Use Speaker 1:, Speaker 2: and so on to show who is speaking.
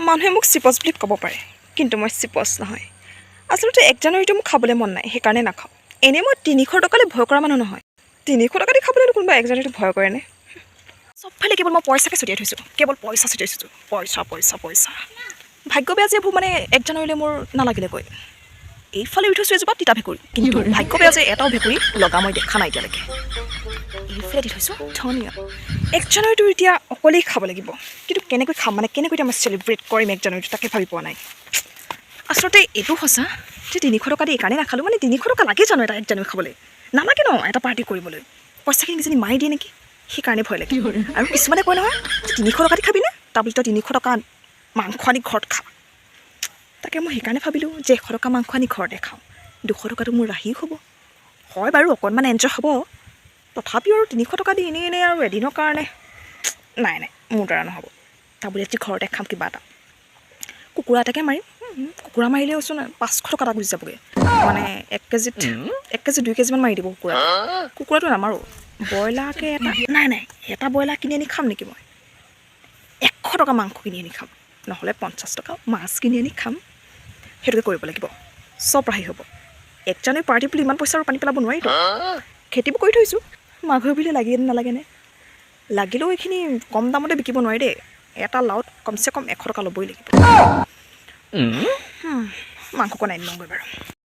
Speaker 1: মানুহে মোক চিপছ বুলি ক'ব পাৰে কিন্তু মই চিপছ নহয় আচলতে 1 জানুৱাৰীটো মোক খাবলৈ মন নাই সেইকাৰণে নাখাওঁ এনেই মই 300 টকালৈ ভয় কৰা মানুহ নহয় 300 টকা দি খাবলৈ কোনোবা 1 জানুৱাৰীটো ভয় কৰেনে চবফালে কেৱল মই পইচাকে ছটিয়াই থৈছোঁ কেৱল পইচা ছটিয়াই থৈছোঁ পইচা পইচা পইচা ভাগ্য বেয়া যে এইবোৰ মানে 1 জানুৱাৰীলৈ মোৰ নালাগিলে কৈ এইফালে উঠি থৈছোঁ এজোপা তিতা ভেকুৰী কিন্তু ভাগ্য বেয়া যে এটাও ভেকুৰী লগা মই দেখা নাই এতিয়ালৈকে এইফালে দি থৈছোঁ ধুনীয়া 1 জানুৱাৰীটো এতিয়া অকলেই খাব লাগিব কিন্তু কেনেকৈ খাম মানে কেনেকৈ এতিয়া মই চেলিব্ৰেট কৰিম 1 জানুৱাৰীটো তাকে ভাবি পোৱা নাই আচলতে এইটো সঁচা যে 300 টকা দি এইকাৰণে নাখালোঁ মানে 300 টকা লাগে জানো এটা 1 জানুৱাৰী খাবলৈ নালাগে ন এটা পাৰ্টি কৰিবলৈ পইচাখিনি কিজানি মাৰি দিয়ে নেকি সেইকাৰণে ভয় লাগে আৰু কিছুমানে কয় নহয় 300 টকা দি খাবিনে তাৰপিছত 300 টকা মাংস আনি ঘৰত খা তাকে মই সেইকাৰণে ভাবিলোঁ যে 100 টকা মাংস আনি ঘৰতে খাওঁ 200 টকাটো মোৰ ৰাহিও হ'ব হয় বাৰু অকণমান এনজয় হ'ব তথাপিও আৰু 300 টকা দি এনেই আৰু এদিনৰ কাৰণে নাই মোৰ দ্বাৰা নহ'ব তাৰ বুলি আজি ঘৰতে খাম কিবা এটা কুকুৰা এটাকে মাৰিম কুকুৰা মাৰিলেওচোন 500 টকা এটা গুচি যাবগৈ মানে 1 কেজিত 1 কেজি 2 কেজিমান মাৰি দিব কুকুৰাটো নামাৰোঁ ব্ৰইলাৰকে এটা নাই এটা ব্ৰইলাৰ কিনি আনি খাম নেকি মই 100 টকা মাংস কিনি আনি খাম নহ'লে 50 টকা মাছ কিনি আনি খাম সেইটোকে কৰিব লাগিব চব ৰাহি হ'ব 1 জানুৱাৰী পাৰ্টি বুলি ইমান পইচা আৰু পানী পেলাব নোৱাৰিতো খেতিবোৰ কৰি থৈছোঁ মাঘৰ বিহুলৈ লাগে নালাগেনে লাগিলেও এইখিনি কম দামতে বিকিব নোৱাৰি দেই এটা লাওত কমচে কম 100 টকা ল'বই লাগিব মাংসকণ আনি লওঁগৈ বাৰু